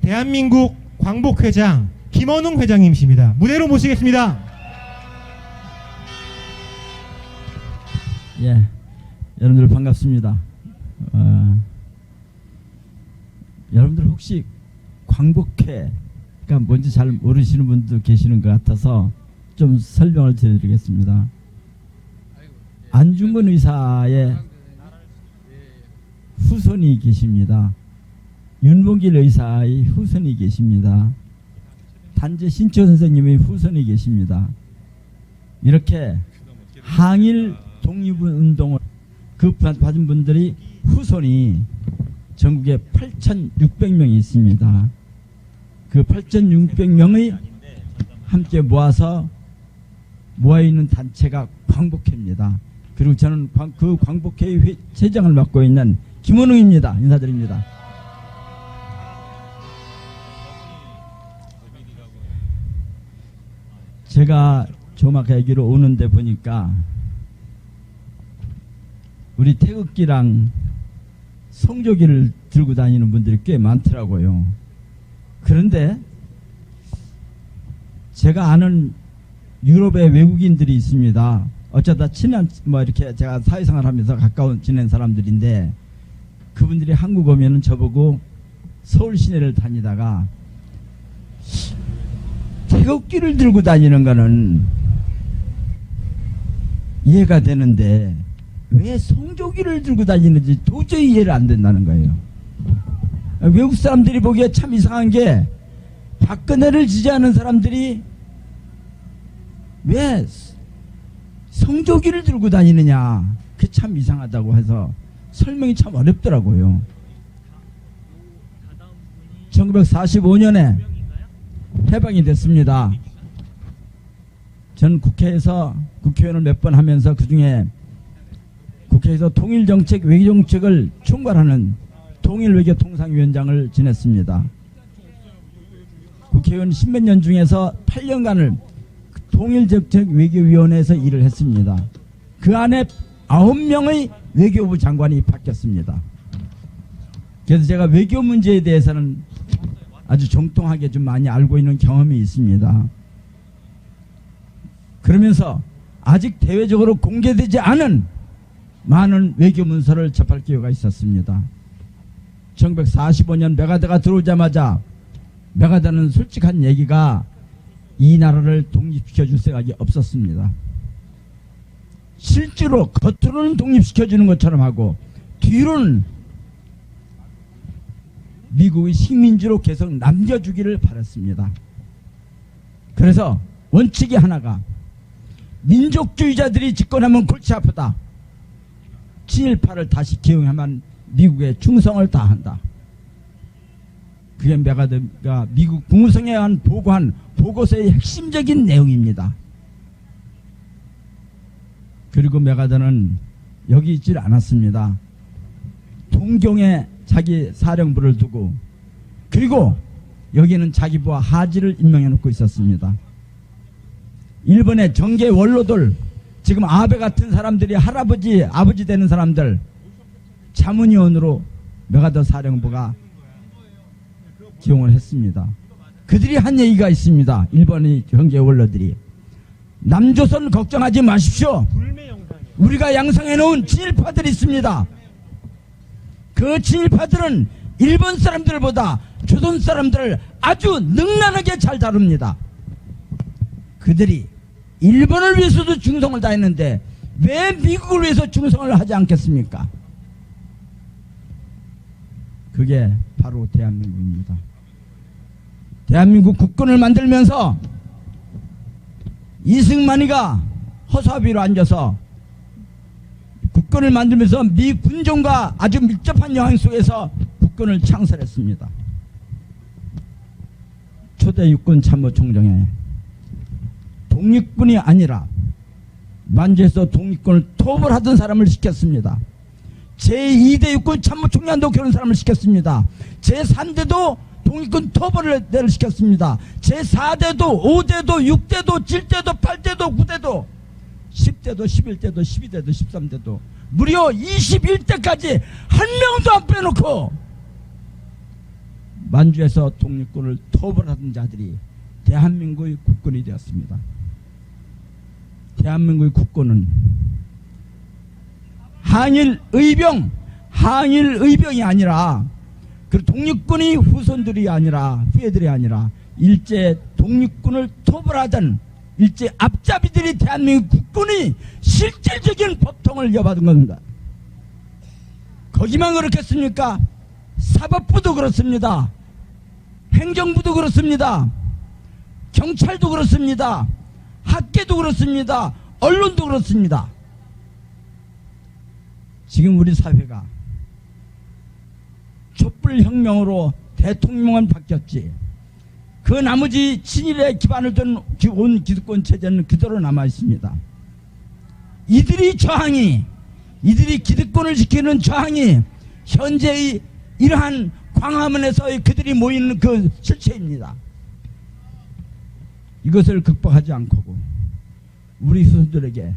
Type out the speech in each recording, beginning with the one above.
대한민국 광복회장 김원웅 회장님이십니다. 무대로 모시겠습니다. 예, 여러분들 반갑습니다. 여러분들 혹시 광복회가 뭔지 잘 모르시는 분도 계시는 것 같아서 좀 설명을 드리겠습니다. 안중근 의사의 후손이 계십니다. 윤봉길 의사의 후손이 계십니다. 단재 신초 선생님의 후손이 계십니다. 이렇게 항일 독립운동을 받은 분들이 후손이 전국에 8,600명이 있습니다. 그 8,600명의 함께 모아있는 단체가 광복회입니다. 그리고 저는 그 광복회의 회장을 맡고 있는 김원웅입니다. 인사드립니다. 제가 조막회기로 오는데 보니까 우리 태극기랑 성조기를 들고 다니는 분들이 꽤 많더라고요. 그런데 제가 아는 유럽의 외국인들이 있습니다. 어쩌다 친한 이렇게 제가 사회생활 하면서 가까운 지낸 사람들인데 그분들이 한국 오면은 저보고 서울 시내를 다니다가 태극기를 들고 다니는 거는 이해가 되는데 왜 성조기를 들고 다니는지 도저히 이해를 안 된다는 거예요. 외국 사람들이 보기에 참 이상한 게 박근혜를 지지하는 사람들이 왜 성조기를 들고 다니느냐, 그게 참 이상하다고 해서 설명이 참 어렵더라고요. 1945년에 해방이 됐습니다. 전 국회에서 국회의원을 몇 번 하면서 그중에 국회에서 통일정책, 외교정책을 총괄하는 통일외교통상위원장을 지냈습니다. 국회의원 10몇 년 중에서 8년간을 통일정책 외교위원회에서 일을 했습니다. 그 안에 9명의 외교부 장관이 바뀌었습니다. 그래서 제가 외교 문제에 대해서는 아주 정통하게 좀 많이 알고 있는 경험이 있습니다. 그러면서 아직 대외적으로 공개되지 않은 많은 외교 문서를 접할 기회가 있었습니다. 1945년 메가더가 들어오자마자 메가더는 솔직한 얘기가 이 나라를 독립시켜줄 생각이 없었습니다. 실제로 겉으로는 독립시켜주는 것처럼 하고 뒤로는 미국의 식민지로 계속 남겨주기를 바랐습니다. 그래서 원칙이 하나가 민족주의자들이 집권하면 골치 아프다. 친일파를 다시 기용하면 미국에 충성을 다한다. 그게 메가더가 미국 국무성에 한 보고한 보고서의 핵심적인 내용입니다. 그리고 메가더는 여기 있질 않았습니다. 동경에 자기 사령부를 두고 그리고 여기는 자기 부하 하지를 임명해 놓고 있었습니다. 일본의 정계 원로들, 지금 아베 같은 사람들이 할아버지, 아버지 되는 사람들 자문위원으로 메가더 사령부가 기용을 했습니다. 그들이 한 얘기가 있습니다. 일본의 정계 원로들이 남조선 걱정하지 마십시오. 우리가 양성해 놓은 친일파들이 있습니다. 그 친일파들은 일본 사람들보다 조선 사람들을 아주 능란하게 잘 다룹니다. 그들이 일본을 위해서도 충성을 다했는데 왜 미국을 위해서 충성을 하지 않겠습니까? 그게 바로 대한민국입니다. 대한민국 국권을 만들면서 이승만이가 허수아비로 앉아서 국권을 만들면서 미 군정과 아주 밀접한 영향 속에서 국권을 창설했습니다. 초대 육군 참모총장에 독립군이 아니라 만주에서 독립군을 토벌 하던 사람을 시켰습니다. 제2대 육군 참모총장도 그런 사람을 시켰습니다. 제3대도 독립군 토벌을 시켰습니다. 제4대도 5대도 6대도 7대도 8대도 9대도 10대도 11대도 12대도 13대도 무려 21대까지 한 명도 안 빼놓고 만주에서 독립군을 토벌하던 자들이 대한민국의 국군이 되었습니다. 대한민국의 국군은 항일의병이 아니라 그 독립군의 후손들이 아니라 후예들이 아니라 일제 독립군을 토벌하던 일제 앞잡이들이 대한민국 국군이 실질적인 법통을 이어받은 겁니다. 거기만 그렇겠습니까? 사법부도 그렇습니다. 행정부도 그렇습니다. 경찰도 그렇습니다. 학계도 그렇습니다. 언론도 그렇습니다. 지금 우리 사회가 촛불혁명으로 대통령은 바뀌었지, 그 나머지 친일에 기반을 둔 온 기득권 체제는 그대로 남아있습니다. 이들이 기득권을 지키는 저항이 현재의 이러한 광화문에서의 그들이 모이는 그 실체입니다. 이것을 극복하지 않고 우리 후손들에게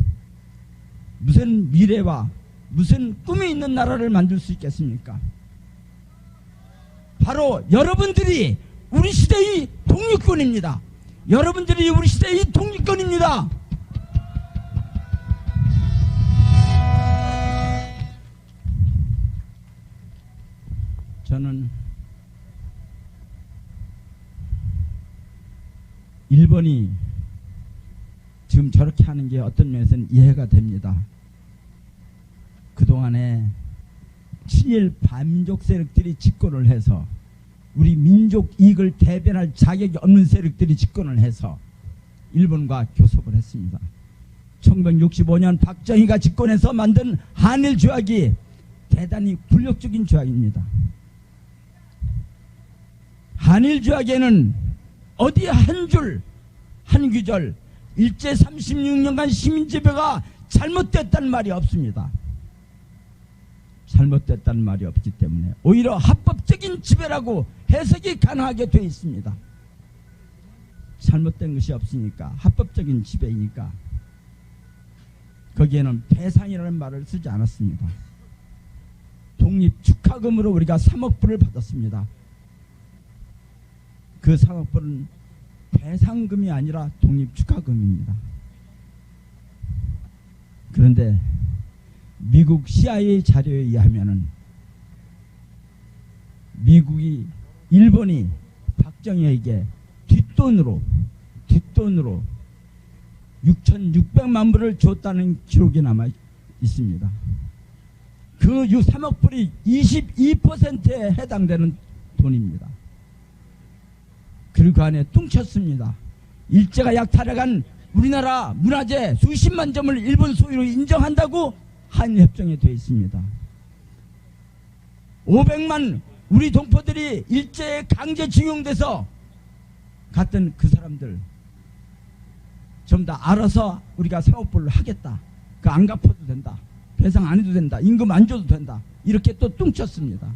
무슨 미래와 무슨 꿈이 있는 나라를 만들 수 있겠습니까? 바로 여러분들이 우리 시대의 독립군입니다. 여러분들이 우리 시대의 독립군입니다. 저는 일본이 지금 저렇게 하는 게 어떤 면에서는 이해가 됩니다. 그동안에 친일 반민족 세력들이 집권을 해서 우리 민족 이익을 대변할 자격이 없는 세력들이 집권을 해서 일본과 교섭을 했습니다. 1965년 박정희가 집권해서 만든 한일 조약이 대단히 굴욕적인 조약입니다. 한일 조약에는 어디 한 줄, 한 귀절, 일제 36년간 시민지배가 잘못됐다는 말이 없습니다. 잘못됐다는 말이 없기 때문에 오히려 합법적인 지배라고 해석이 가능하게 되어 있습니다. 잘못된 것이 없으니까, 합법적인 지배이니까 거기에는 배상이라는 말을 쓰지 않았습니다. 독립 축하금으로 우리가 3억 불을 받았습니다. 그 3억 불은 배상금이 아니라 독립 축하금입니다. 그런데 미국 CIA 자료에 의하면은 일본이 박정희에게 뒷돈으로 6,600만 불을 줬다는 기록이 남아 있습니다. 그 3억 불이 22%에 해당되는 돈입니다. 그리고 그 안에 뚱쳤습니다. 일제가 약탈해간 우리나라 문화재 수십만 점을 일본 소유로 인정한다고 한일협정에 되어 있습니다. 500만 우리 동포들이 일제에 강제징용돼서 갔던 그 사람들 전부 다 알아서 우리가 사업부를 하겠다. 그 안 갚아도 된다. 배상 안 해도 된다. 임금 안 줘도 된다. 이렇게 또 뚱쳤습니다.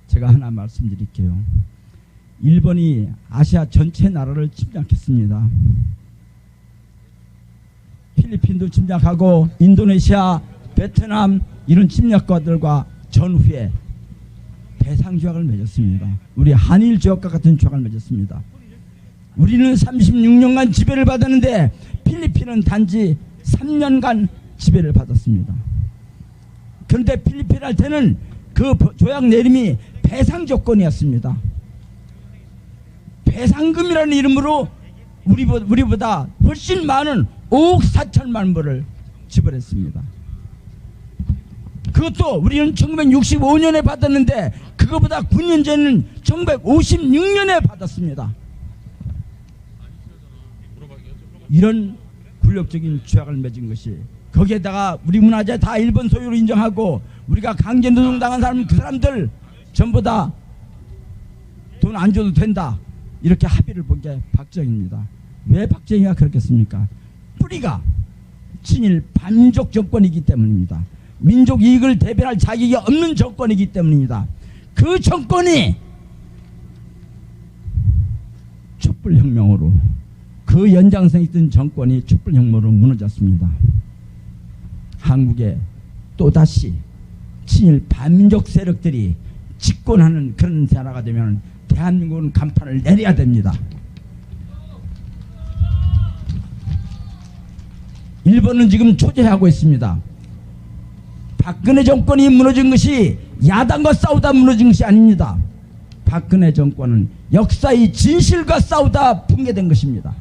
제가 하나 말씀드릴게요. 일본이 아시아 전체 나라를 침략했습니다. 필리핀도 침략하고 인도네시아, 베트남 이런 침략과들과 전후에 배상조약을 맺었습니다. 우리 한일조약과 같은 조약을 맺었습니다. 우리는 36년간 지배를 받았는데 필리핀은 단지 3년간 지배를 받았습니다. 그런데 필리핀한테는 그 조약 내림이 배상 조건이었습니다. 배상금이라는 이름으로 우리보다 훨씬 많은 5억 4천만 불을 지불했습니다. 그것도 우리는 1965년에 받았는데 그거보다 9년 전인 1956년에 받았습니다. 이런 굴욕적인 조약을 맺은 것이, 거기에다가 우리 문화재 다 일본 소유로 인정하고 우리가 강제노동당한 사람, 그 사람들 전부 다 돈 안 줘도 된다, 이렇게 합의를 본 게 박정희입니다. 왜 박정희가 그렇겠습니까? 뿌리가 친일 반민족 정권이기 때문입니다. 민족 이익을 대변할 자격이 없는 정권이기 때문입니다. 그 정권이 촛불혁명으로, 그 연장선에 있던 정권이 촛불혁명으로 무너졌습니다. 한국에 또다시 친일 반민족 세력들이 집권하는 그런 나라가 되면 대한민국은 간판을 내려야 됩니다. 일본은 지금 초조해하고 있습니다. 박근혜 정권이 무너진 것이 야당과 싸우다 무너진 것이 아닙니다. 박근혜 정권은 역사의 진실과 싸우다 붕괴된 것입니다.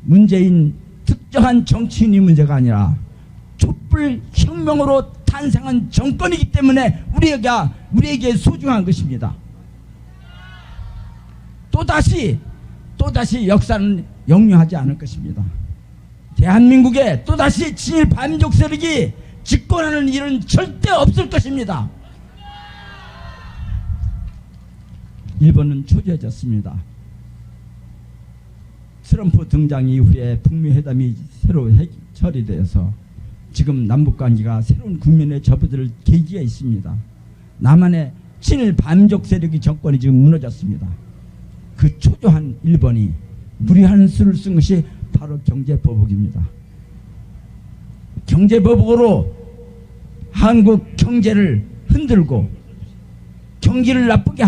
문재인 특정한 정치인이 문제가 아니라 촛불 혁명으로 탄생한 정권이기 때문에 우리에게 소중한 것입니다. 또다시 역사는 역류하지 않을 것입니다. 대한민국에 또다시 친일 반민족 세력이 집권하는 일은 절대 없을 것입니다. 일본은 초조해졌습니다. 트럼프 등장 이후에 북미 회담이 새로 처리되어서 지금 남북관계가 새로운 국면에 접어들 계기가 있습니다. 남한의 친일 반민족 세력이 정권이 지금 무너졌습니다. 그 초조한 일본이 무리한 수를 쓴 것이 바로 경제보복입니다. 경제보복으로 한국 경제를 흔들고 경기를 나쁘게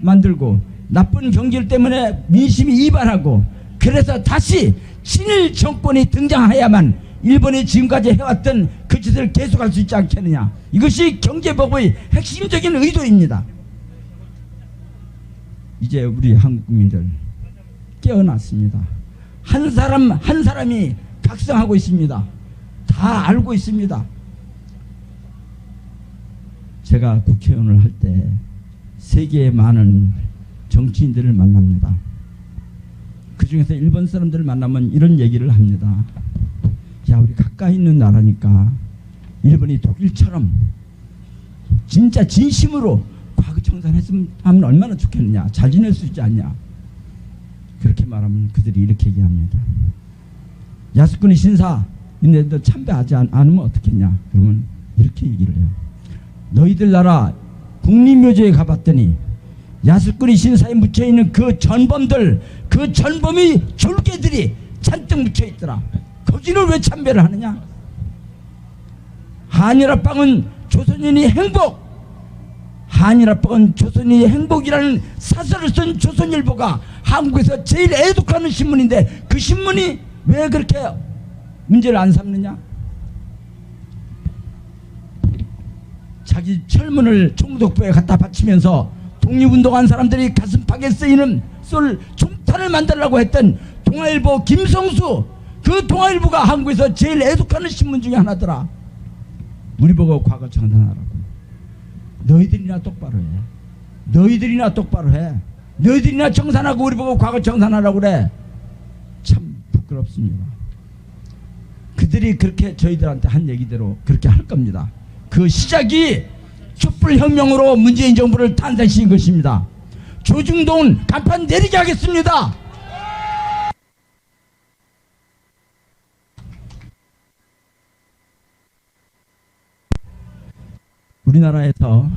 만들고 나쁜 경기 때문에 민심이 이반하고 그래서 다시 친일 정권이 등장해야만 일본이 지금까지 해왔던 그 짓을 계속할 수 있지 않겠느냐. 이것이 경제보복의 핵심적인 의도입니다. 이제 우리 한국 국민들 깨어났습니다. 한 사람이 각성하고 있습니다. 다 알고 있습니다. 제가 국회의원을 할 때 세계의 많은 정치인들을 만납니다. 그 중에서 일본 사람들을 만나면 이런 얘기를 합니다. 야, 우리 가까이 있는 나라니까 일본이 독일처럼 진짜 진심으로 과거 청산했으면 하면 얼마나 좋겠느냐, 잘 지낼 수 있지 않냐. 그렇게 말하면 그들이 이렇게 얘기합니다. 야스쿠니 신사 근데 너 참배하지 않으면 어떻겠냐. 그러면 이렇게 얘기를 해요. 너희들 나라 국립묘지에 가봤더니 야스쿠니 신사에 묻혀있는 그 전범이 졸개들이 잔뜩 묻혀있더라. 거기는 왜 참배를 하느냐. 한일합방은 조선인의 행복, 한일합방은 조선인의 행복이라는 사설을 쓴 조선일보가 한국에서 제일 애독하는 신문인데 그 신문이 왜 그렇게 문제를 안 삼느냐. 자기 철문을 총독부에 갖다 바치면서 독립운동한 사람들이 가슴팍에 쓰이는 총탄을 만들려고 했던 동아일보 김성수, 그 동아일보가 한국에서 제일 애독하는 신문 중에 하나더라. 우리 보고 과거 청산하라고. 너희들이나 똑바로 해. 너희들이나 청산하고 우리 보고 과거 청산하라고 그래. 참 부끄럽습니다. 그들이 그렇게 저희들한테 한 얘기대로 그렇게 할 겁니다. 그 시작이 촛불혁명으로 문재인 정부를 탄생시킨 것입니다. 조중동은 간판 내리게 하겠습니다. 우리나라에서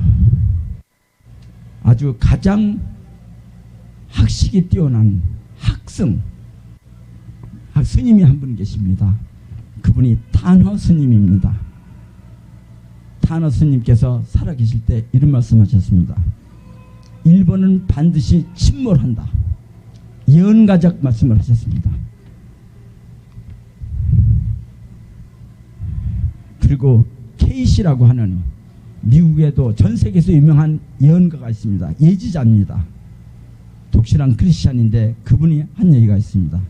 아주 가장 학식이 뛰어난 스님이 한 분 계십니다. 그분이 탄허 스님입니다. 탄허 스님께서 살아계실 때 이런 말씀하셨습니다. 일본은 반드시 침몰한다. 예언가적 말씀을 하셨습니다. 그리고 케이시라고 하는 미국에도 전 세계에서 유명한 예언가가 있습니다. 예지자입니다. 독실한 크리스찬인데 그분이 한 얘기가 있습니다.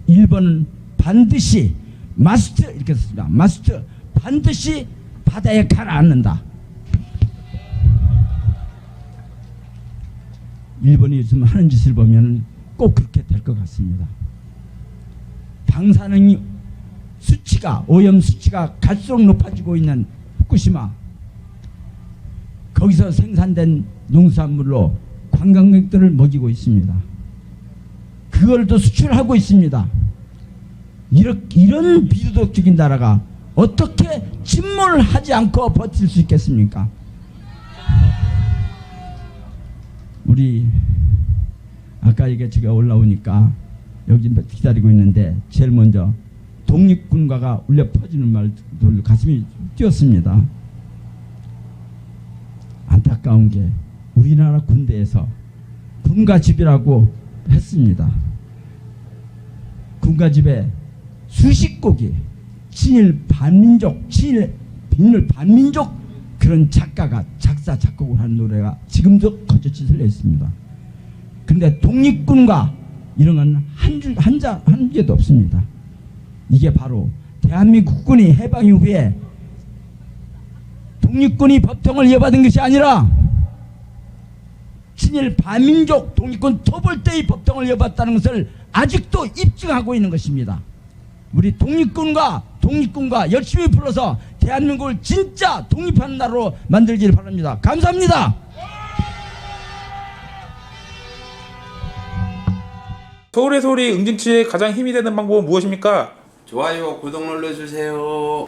일본은 반드시 마스트 이렇게 썼습니다. 마스트 반드시 바다에 가라앉는다. 일본이 요즘 하는 짓을 보면 꼭 그렇게 될 것 같습니다. 방사능 수치가 오염 수치가 갈수록 높아지고 있는 후쿠시마, 거기서 생산된 농산물로 관광객들을 먹이고 있습니다. 그걸 또 수출하고 있습니다. 이런 비도덕적인 나라가 어떻게 침몰하지 않고 버틸 수 있겠습니까? 우리 아까 이게 제가 올라오니까 여기 기다리고 있는데 제일 먼저 독립군가가 울려 퍼지는 말들 가슴이 뛰었습니다. 안타까운 게 우리나라 군대에서 군가집이라고 했습니다. 군가집에 수십 곡이 친일 반민족, 친일 반민족 그런 작가가 작사 작곡을 한 노래가 지금도 거저치 설려 있습니다. 근데 독립군가 이런 건 한 개도 없습니다. 이게 바로 대한민국 국군이 해방 이후에 독립군이 법통을 이어받은 것이 아니라 친일 반민족 독립군 토벌대의 법통을 이어받았다는 것을 아직도 입증하고 있는 것입니다. 우리 독립군과 열심히 불러서 대한민국을 진짜 독립하는 나라로 만들기를 바랍니다. 감사합니다. 서울의 소리 응징치의 가장 힘이 되는 방법은 무엇입니까? 좋아요, 구독 눌러주세요.